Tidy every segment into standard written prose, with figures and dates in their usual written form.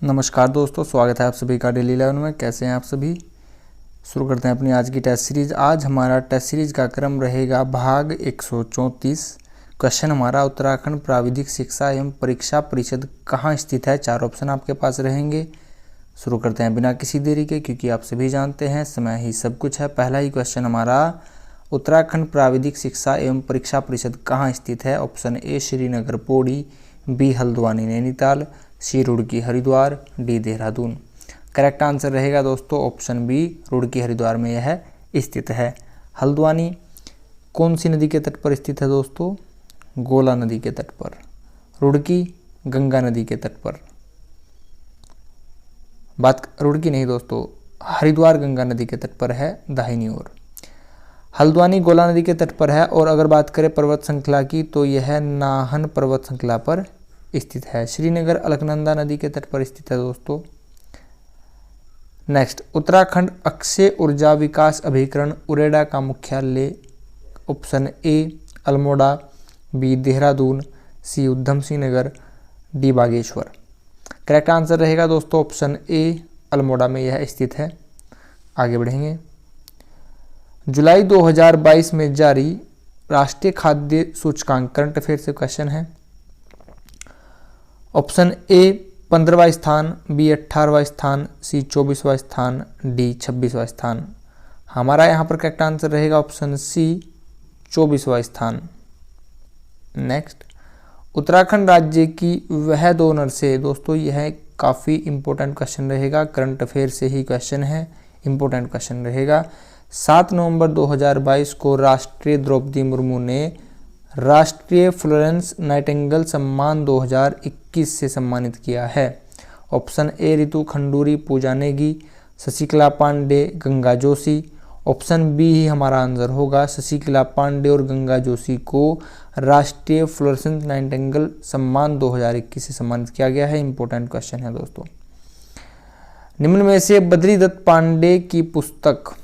नमस्कार दोस्तों, स्वागत है आप सभी का डेली 11 में। कैसे हैं आप सभी। शुरू करते हैं अपनी आज की टेस्ट सीरीज। आज हमारा टेस्ट सीरीज का क्रम रहेगा भाग 134। क्वेश्चन हमारा, उत्तराखंड प्राविधिक शिक्षा एवं परीक्षा परिषद कहाँ स्थित है। 4 ऑप्शन आपके पास रहेंगे। शुरू करते हैं बिना किसी देरी के, क्योंकि आप सभी जानते हैं समय ही सब कुछ है। पहला ही क्वेश्चन हमारा, उत्तराखंड प्राविधिक शिक्षा एवं परीक्षा परिषद कहाँ स्थित है। Option A Srinagar Pauri, B Haldwani Nainital, C Roorkee Haridwar, D Dehradun. Correct answer रहेगा दोस्तों ऑप्शन बी, रुड़की हरिद्वार में यह स्थित है। हल्द्वानी कौन सी नदी के तट पर स्थित है दोस्तों। गोला नदी के तट पर। रुड़की गंगा नदी के तट पर। रुड़की नहीं दोस्तों, हरिद्वार गंगा नदी के तट पर है, दाहिनी ओर। हल्द्वानी गोला नदी के तट पर है। और अगर बात करें पर्वत श्रृंखला की, तो यह नाहन पर्वत श्रृंखला पर स्थित है। श्रीनगर अलकनंदा नदी के तट पर स्थित है दोस्तों। नेक्स्ट, उत्तराखंड अक्षय ऊर्जा विकास अभिकरण उरेडा का मुख्यालय। Option A Almora, B Dehradun, C Udham Singh Nagar, D Bageshwar. Correct answer रहेगा दोस्तों ऑप्शन ए, अल्मोड़ा में यह स्थित है। आगे बढ़ेंगे। जुलाई 2022 में जारी राष्ट्रीय खाद्य सूचकांक, करंट अफेयर से क्वेश्चन है। ऑप्शन ए 15वां स्थान, बी 18वां स्थान, सी 24वां स्थान, डी 26वां स्थान। हमारा यहाँ पर करेक्ट आंसर रहेगा ऑप्शन सी, 24वां स्थान। नेक्स्ट, उत्तराखंड राज्य की वह 2 नर्सें। दोस्तों यह काफ़ी इंपॉर्टेंट क्वेश्चन रहेगा, करंट अफेयर से ही क्वेश्चन है, इंपॉर्टेंट क्वेश्चन रहेगा। 7 नवंबर 2022 को राष्ट्रीय द्रौपदी मुर्मू ने राष्ट्रीय फ्लोरेंस नाइटिंगेल सम्मान 2021 से सम्मानित किया है। Option A Ritu Khanduri, Pooja Negi, Shashikala Pande, Ganga Joshi. Option B ही हमारा आंसर होगा, शशिकला पांडे और गंगा जोशी को राष्ट्रीय फ्लोरेंस नाइटिंगेल सम्मान 2021 से सम्मानित किया गया है। इंपॉर्टेंट क्वेश्चन है दोस्तों। निम्न में से बद्री दत्त पांडे की पुस्तक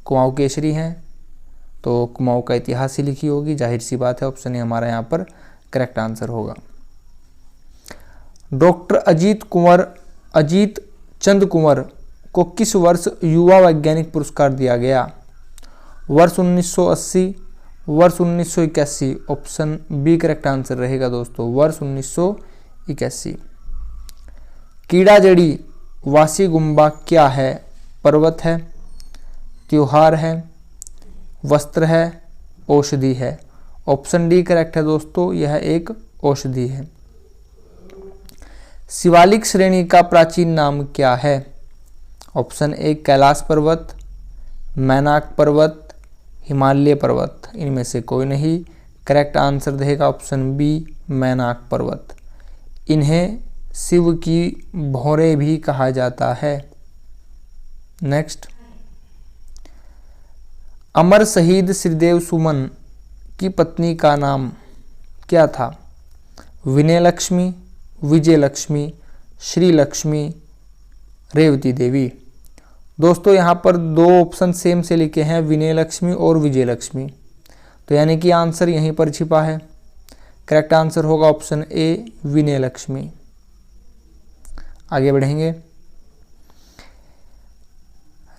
कुमाऊं केसरी है, तो कुमाऊं का इतिहास ही लिखी होगी, जाहिर सी बात है। ऑप्शन ए हमारा यहाँ पर करेक्ट आंसर होगा। डॉक्टर अजीत चंद कुंवर को किस वर्ष युवा वैज्ञानिक पुरस्कार दिया गया। वर्ष 1980, वर्ष 1981। ऑप्शन बी करेक्ट आंसर रहेगा दोस्तों, वर्ष 1981। कीड़ा जड़ी वासी गुम्बा क्या है। पर्वत है, त्योहार है, वस्त्र है, औषधि है। ऑप्शन डी करेक्ट है दोस्तों, यह एक औषधि है। शिवालिक श्रेणी का प्राचीन नाम क्या है। ऑप्शन ए कैलाश पर्वत, मैनाक पर्वत, हिमालय पर्वत। इनमें से कोई नहीं। करेक्ट आंसर रहेगा ऑप्शन बी, मैनाक पर्वत। इन्हें शिव की भौरें भी कहा जाता है। नेक्स्ट, अमर शहीद श्रीदेव सुमन की पत्नी का नाम क्या था। विनय लक्ष्मी, विजय लक्ष्मी, श्री लक्ष्मी, रेवती देवी। दोस्तों यहाँ पर 2 ऑप्शन सेम से लिखे हैं, विनय लक्ष्मी और विजय लक्ष्मी, तो यानी कि आंसर यहीं पर छिपा है। करेक्ट आंसर होगा ऑप्शन ए, विनय लक्ष्मी। आगे बढ़ेंगे।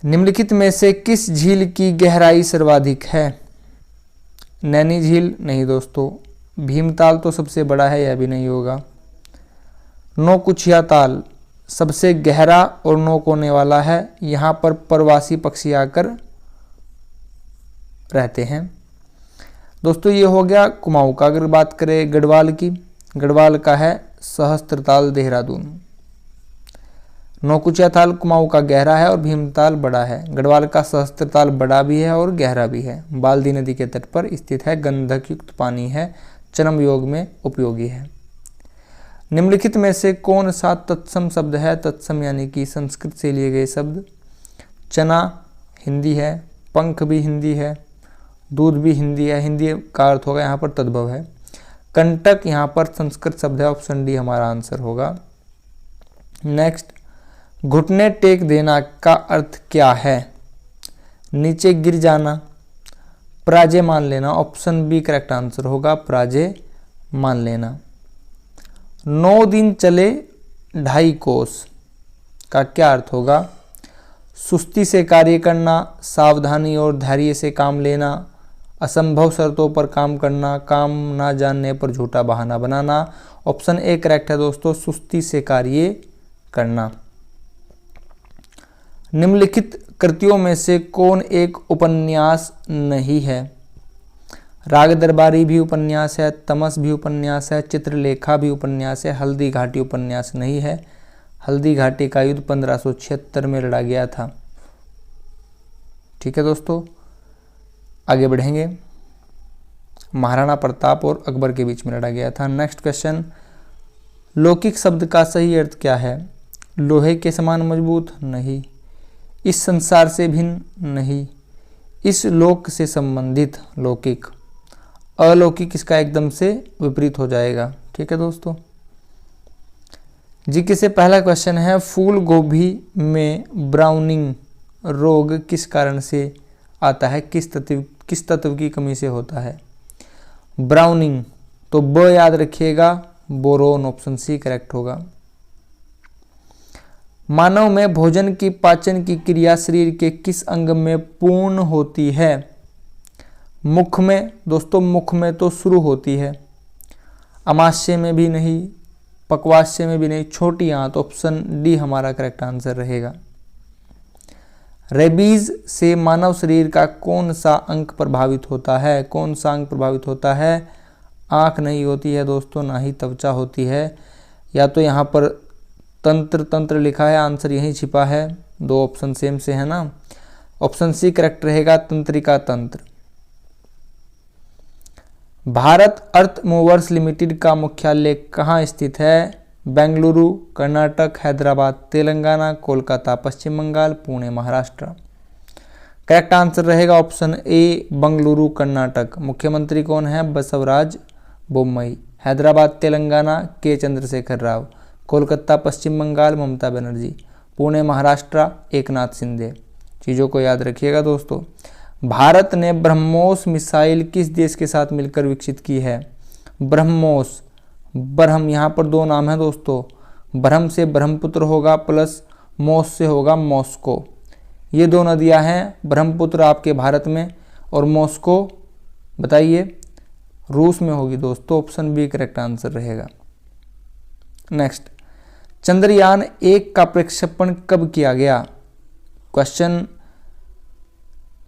निम्नलिखित में से किस झील की गहराई सर्वाधिक है। नैनी झील नहीं दोस्तों, भीमताल तो सबसे बड़ा है, यह भी नहीं होगा। नौकुचिया ताल सबसे गहरा और 9 कोने वाला है, यहाँ पर प्रवासी पक्षी आकर रहते हैं। दोस्तों ये हो गया कुमाऊं का। अगर बात करें गढ़वाल की, गढ़वाल का है सहस्त्रताल देहरादून। नौकुचिया ताल कुमाऊं का गहरा है और भीमताल बड़ा है। गढ़वाल का सहस्त्रताल बड़ा भी है और गहरा भी है। बाल्दी नदी के तट पर स्थित है, गंधक युक्त पानी है, चर्म योग में उपयोगी है। निम्नलिखित में से कौन सा तत्सम शब्द है। तत्सम यानी कि संस्कृत से लिए गए शब्द। चना हिंदी है, पंख भी हिंदी है, दूध भी हिंदी है। हिंदी का अर्थ होगा यहाँ पर तद्भव है। कंटक यहाँ पर संस्कृत शब्द है। ऑप्शन डी हमारा आंसर होगा। नेक्स्ट, घुटने टेक देना का अर्थ क्या है। नीचे गिर जाना, पराजय मान लेना। ऑप्शन बी करेक्ट आंसर होगा, पराजय मान लेना। 9 दिन चले ढाई कोस का क्या अर्थ होगा? सुस्ती से कार्य करना, सावधानी और धैर्य से काम लेना, असंभव शर्तों पर काम करना, काम ना जानने पर झूठा बहाना बनाना। ऑप्शन ए करेक्ट है दोस्तों, सुस्ती से कार्य करना। निम्नलिखित कृतियों में से कौन एक उपन्यास नहीं है? राग दरबारी भी उपन्यास है, तमस भी उपन्यास है, चित्रलेखा भी उपन्यास है, हल्दी घाटी उपन्यास नहीं है। हल्दी घाटी का युद्ध 1576 में लड़ा गया था। ठीक है दोस्तों, आगे बढ़ेंगे। महाराणा प्रताप और अकबर के बीच में लड़ा गया था। नेक्स्ट क्वेश्चन, लौकिक शब्द का सही अर्थ क्या है? लोहे के समान मजबूत नहीं, इस संसार से भिन्न नहीं, इस लोक से संबंधित लौकिक। अलौकिक इसका एकदम से विपरीत हो जाएगा। ठीक है दोस्तों, जीके से पहला क्वेश्चन है, फूल गोभी में ब्राउनिंग रोग किस कारण से आता है? किस तत्व की कमी से होता है? ब्राउनिंग तो ब याद रखिएगा, बोरोन, ऑप्शन सी करेक्ट होगा। मानव में भोजन की पाचन की क्रिया शरीर के किस अंग में पूर्ण होती है? मुख में दोस्तों, मुख में तो शुरू होती है, अमाशय में भी नहीं, पक्वाशय में भी नहीं, छोटी आंत। ऑप्शन डी हमारा करेक्ट आंसर रहेगा। रेबीज से मानव शरीर का कौन सा अंग प्रभावित होता है? कौन सा अंग प्रभावित होता है? आंख नहीं होती है दोस्तों, ना ही त्वचा होती है। या तो यहाँ पर तंत्र लिखा है, आंसर यहीं छिपा है। दो ऑप्शन सेम से है ना। ऑप्शन सी करेक्ट रहेगा, तंत्रिका तंत्र। भारत अर्थ मूवर्स लिमिटेड का मुख्यालय कहाँ स्थित है? बेंगलुरु, कर्नाटक, हैदराबाद, तेलंगाना, कोलकाता, पश्चिम बंगाल, पुणे, महाराष्ट्र। करेक्ट आंसर रहेगा ऑप्शन ए, बेंगलुरु, कर्नाटक। मुख्यमंत्री कौन है? बसवराज बोम्मई। हैदराबाद तेलंगाना, के चंद्रशेखर राव। कोलकाता पश्चिम बंगाल, ममता बनर्जी। पुणे महाराष्ट्र, एकनाथ शिंदे। चीज़ों को याद रखिएगा दोस्तों। भारत ने ब्रह्मोस मिसाइल किस देश के साथ मिलकर विकसित की है? ब्रह्मोस, ब्रह्म, यहाँ पर दो नाम है दोस्तों। ब्रह्म से ब्रह्मपुत्र होगा, प्लस मोस से होगा मॉस्को। ये दो नदियाँ हैं, ब्रह्मपुत्र आपके भारत में और मॉस्को बताइए रूस में होगी दोस्तों। ऑप्शन बी करेक्ट आंसर रहेगा। नेक्स्ट, चंद्रयान 1 का प्रक्षेपण कब किया गया? क्वेश्चन,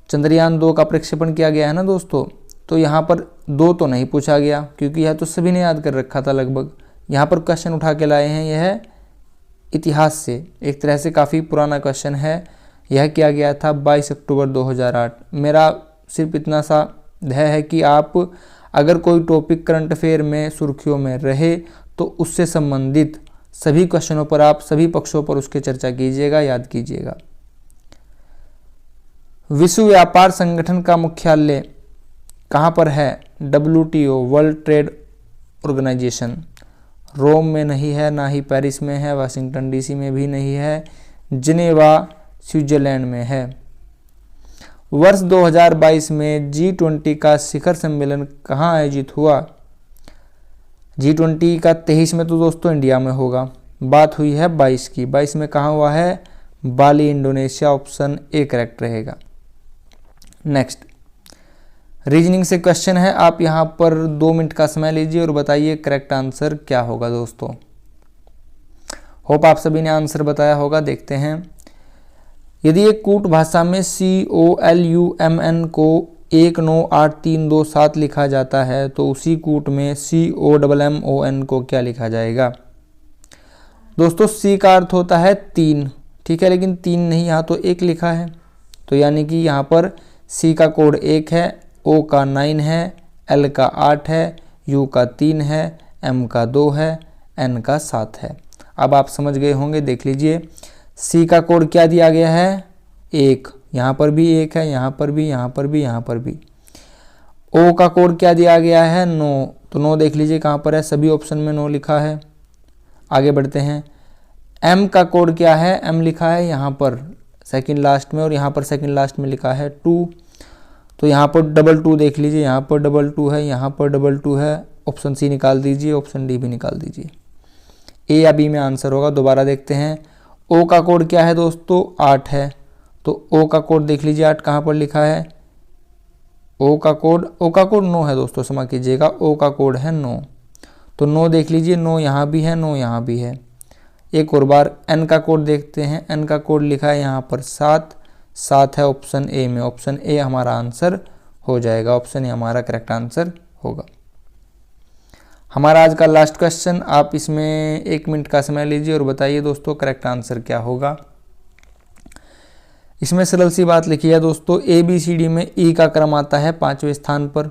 चंद्रयान 2 का प्रक्षेपण किया गया है ना दोस्तों। तो यहाँ पर 2 तो नहीं पूछा गया, क्योंकि यह तो सभी ने याद कर रखा था लगभग। यहाँ पर क्वेश्चन उठा के लाए हैं, यह इतिहास से, एक तरह से काफ़ी पुराना क्वेश्चन है। यह किया गया था 22 अक्टूबर 2008। मेरा सिर्फ इतना सा है कि आप अगर कोई टॉपिक करंट अफेयर में सुर्खियों में रहे तो उससे संबंधित सभी क्वेश्चनों पर आप सभी पक्षों पर उसके चर्चा कीजिएगा, याद कीजिएगा। विश्व व्यापार संगठन का मुख्यालय कहाँ पर है? WTO, world trade organisation. Rome में नहीं है, ना ही पेरिस में है, वाशिंगटन DC में भी नहीं है, जिनेवा स्विट्जरलैंड में है। वर्ष 2022 में G20 का शिखर सम्मेलन कहाँ आयोजित हुआ? G20 का 23 में तो दोस्तों इंडिया में होगा, बात हुई है 22 की। 22 में कहाँ हुआ है? बाली, इंडोनेशिया। ऑप्शन ए करेक्ट रहेगा। नेक्स्ट, रीजनिंग से क्वेश्चन है, आप यहाँ पर 2 मिनट का समय लीजिए और बताइए करेक्ट आंसर क्या होगा दोस्तों। होप आप सभी ने आंसर बताया होगा। देखते हैं, यदि एक कूट भाषा में COLUMN को 198327 लिखा जाता है तो उसी कूट में COMMON को क्या लिखा जाएगा? दोस्तों C का अर्थ होता है 3, ठीक है, लेकिन 3 नहीं, यहाँ तो 1 लिखा है, तो यानी कि यहाँ पर C का कोड 1 है, O का 9 है, L का 8 है, U का 3 है, M का 2 है, N का 7 है। अब आप समझ गए होंगे, देख लीजिए C का कोड क्या दिया गया है? 1, यहाँ पर भी 1 है, यहाँ पर भी, यहाँ पर भी, यहाँ पर भी। O का कोड क्या दिया गया है? 9, तो 9 देख लीजिए कहाँ पर है, सभी ऑप्शन में 9 लिखा है। आगे बढ़ते हैं, M का कोड क्या है? M लिखा है यहाँ पर सेकंड लास्ट में, और यहाँ पर सेकंड लास्ट में लिखा है 2, तो यहाँ पर 2 देख लीजिए, यहाँ पर 2 है, यहाँ पर 2 है। ऑप्शन सी निकाल दीजिए, ऑप्शन डी भी निकाल दीजिए। ए या बी में आंसर होगा। दोबारा देखते हैं, ओ का कोड क्या है दोस्तों, 8 है, तो ओ का कोड देख लीजिए 8 कहाँ पर लिखा है, ओ का कोड 9 है दोस्तों, क्षमा कीजिएगा, ओ का कोड है 9, तो 9 देख लीजिए, 9 यहाँ भी है, 9 यहाँ भी है। एक और बार एन का कोड देखते हैं, एन का कोड लिखा है यहाँ पर 7 है ऑप्शन ए में, ऑप्शन ए हमारा आंसर हो जाएगा, ऑप्शन ए हमारा करेक्ट आंसर होगा। हमारा आज का लास्ट क्वेश्चन, आप इसमें 1 मिनट का समय लीजिए और बताइए दोस्तों करेक्ट आंसर क्या होगा। इसमें सरल सी बात लिखी है दोस्तों, ए बी सी डी में ई का क्रम आता है 5वें स्थान पर,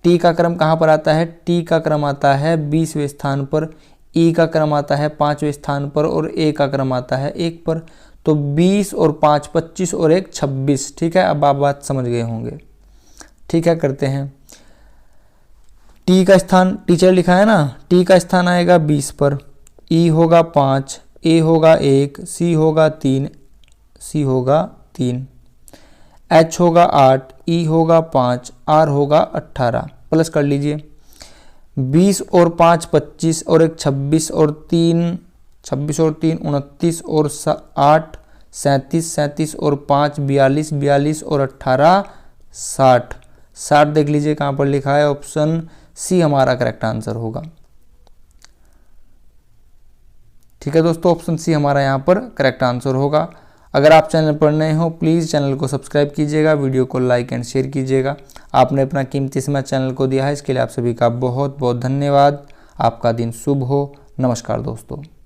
टी का क्रम कहाँ पर आता है, टी का क्रम आता है 20वें स्थान पर, ई का क्रम आता है 5वें स्थान पर और ए का क्रम आता है 1 पर। तो 20 और 5 25 और 1 26। ठीक है, अब आप बात समझ गए होंगे। ठीक है, करते हैं। टी का स्थान टीचर लिखा है ना, टी का स्थान आएगा 20 पर, ई होगा 5, ए होगा 1, सी होगा 3, एच होगा 8, ई होगा 5, आर होगा 18। प्लस कर लीजिए, 20 और 5 25 और 1 26 और 3 29 और 8 37 और 5 42 और 18 60 देख लीजिए कहाँ पर लिखा है, ऑप्शन सी हमारा करेक्ट आंसर होगा। ठीक है दोस्तों, ऑप्शन सी हमारा यहाँ पर करेक्ट आंसर होगा। अगर आप चैनल पर नए हो प्लीज़ चैनल को सब्सक्राइब कीजिएगा, वीडियो को लाइक एंड शेयर कीजिएगा। आपने अपना कीमती समय चैनल को दिया है, इसके लिए आप सभी का बहुत बहुत धन्यवाद। आपका दिन शुभ हो। नमस्कार दोस्तों।